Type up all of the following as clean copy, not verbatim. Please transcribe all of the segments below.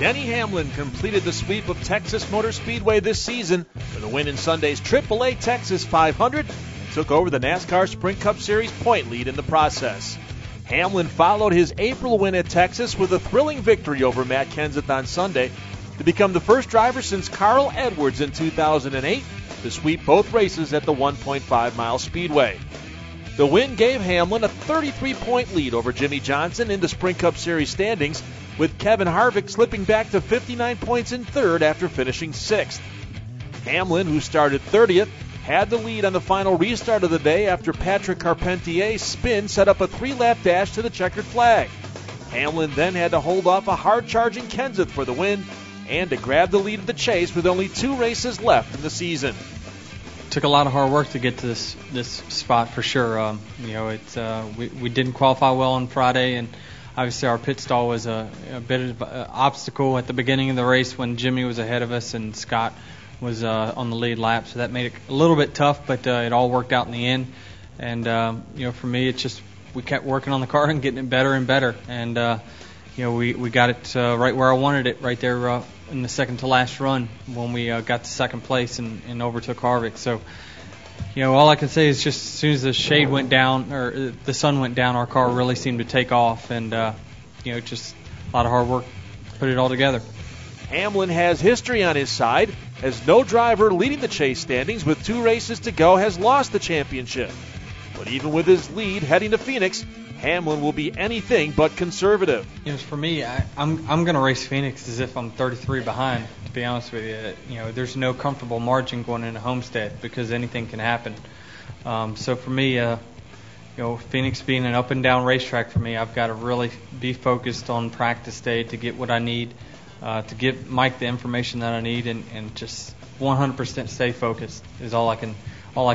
Denny Hamlin completed the sweep of Texas Motor Speedway this season with a win in Sunday's AAA Texas 500 and took over the NASCAR Sprint Cup Series point lead in the process. Hamlin followed his April win at Texas with a thrilling victory over Matt Kenseth on Sunday to become the first driver since Carl Edwards in 2008 to sweep both races at the 1.5-mile speedway. The win gave Hamlin a 33-point lead over Jimmy Johnson in the Sprint Cup Series standings, with Kevin Harvick slipping back to 59 points in third after finishing sixth. Hamlin, who started 30th, had the lead on the final restart of the day after Patrick Carpentier's spin set up a 3-lap dash to the checkered flag. Hamlin then had to hold off a hard-charging Kenseth for the win and to grab the lead of the chase with only 2 races left in the season. Took a lot of hard work to get to this spot for sure. We didn't qualify well on Friday, and obviously our pit stall was a bit of an obstacle at the beginning of the race when Jimmy was ahead of us and Scott was on the lead lap, so that made it a little bit tough, but it all worked out in the end. And for me, it's just we kept working on the car and getting it better and better, and we got it right where I wanted it, right there in the second to last run when we got to second place and overtook Harvick. So all I can say is just as soon as the shade went down or the sun went down, our car really seemed to take off, and just a lot of hard work to put it all together. Hamlin has history on his side, as no driver leading the chase standings with 2 races to go has lost the championship. But even with his lead heading to Phoenix, Hamlin will be anything but conservative. For me, I'm going to race Phoenix as if I'm 33 behind, to be honest with you. There's no comfortable margin going into Homestead because anything can happen. So for me, Phoenix being an up and down racetrack for me, I've got to really be focused on practice day to get what I need, to give Mike the information that I need, and just 100% stay focused is all I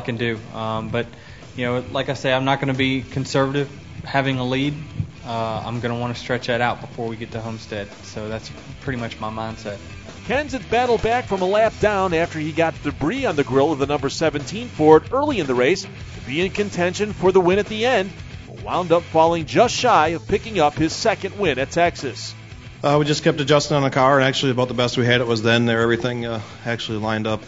can do. But like I say, I'm not going to be conservative having a lead. I'm going to want to stretch that out before we get to Homestead. So that's pretty much my mindset. Kenseth battled back from a lap down after he got debris on the grille of the number 17 Ford early in the race to be in contention for the win at the end, but wound up falling just shy of picking up his second win at Texas. We just kept adjusting on the car, and actually about the best we had it was then. There, everything actually lined up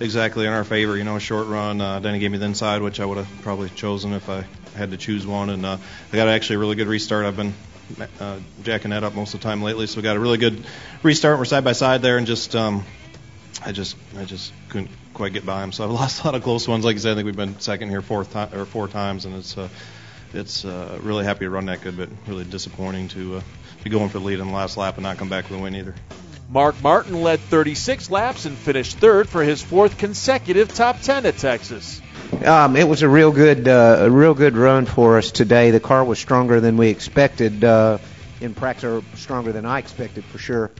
exactly in our favor. A short run. Denny gave me the inside, which I would have probably chosen if I had to choose one. And I got actually a really good restart. I've been jacking that up most of the time lately, so we got a really good restart. We're side by side there, and I just couldn't quite get by him. So I've lost a lot of close ones. Like I said, I think we've been second here 4 times, and it's really happy to run that good, but really disappointing to be going for the lead in the last lap and not come back with a win either. Mark Martin led 36 laps and finished third for his 4th consecutive top 10 at Texas. It was a real good run for us today. The car was stronger than we expected in practice, or stronger than I expected for sure.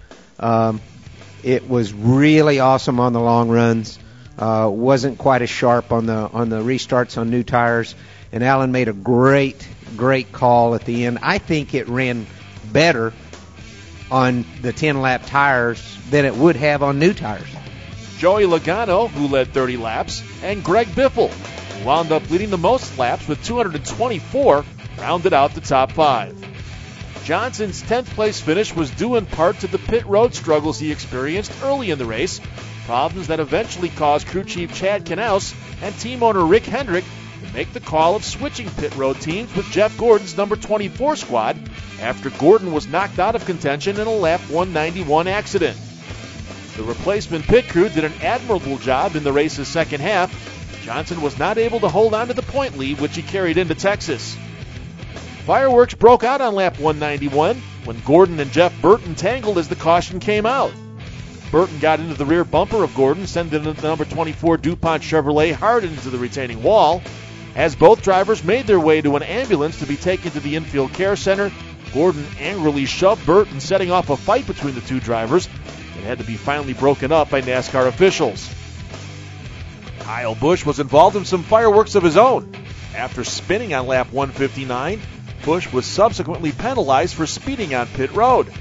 It was really awesome on the long runs. Wasn't quite as sharp on the restarts on new tires. And Alan made a great call at the end. I think it ran better on the 10-lap tires than it would have on new tires. Joey Logano, who led 30 laps, and Greg Biffle, who wound up leading the most laps with 224, rounded out the top 5. Johnson's 10th place finish was due in part to the pit road struggles he experienced early in the race, problems that eventually caused crew chief Chad Knaus and team owner Rick Hendrick to make the call of switching pit road teams with Jeff Gordon's number 24 squad after Gordon was knocked out of contention in a lap 191 accident. The replacement pit crew did an admirable job in the race's second half. Johnson was not able to hold on to the point lead, which he carried into Texas. Fireworks broke out on lap 191 when Gordon and Jeff Burton tangled as the caution came out. Burton got into the rear bumper of Gordon, sending the number 24 DuPont Chevrolet hard into the retaining wall. As both drivers made their way to an ambulance to be taken to the infield care center, Gordon angrily shoved Burton, setting off a fight between the two drivers that had to be finally broken up by NASCAR officials. Kyle Busch was involved in some fireworks of his own. After spinning on lap 159, Busch was subsequently penalized for speeding on pit road.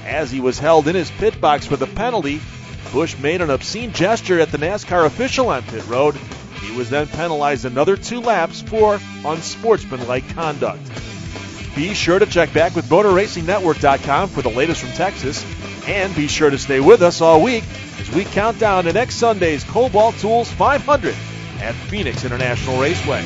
As he was held in his pit box for the penalty, Busch made an obscene gesture at the NASCAR official on pit road. He was then penalized another 2 laps for unsportsmanlike conduct. Be sure to check back with MotorRacingNetwork.com for the latest from Texas. And be sure to stay with us all week as we count down to next Sunday's Cobalt Tools 500 at Phoenix International Raceway.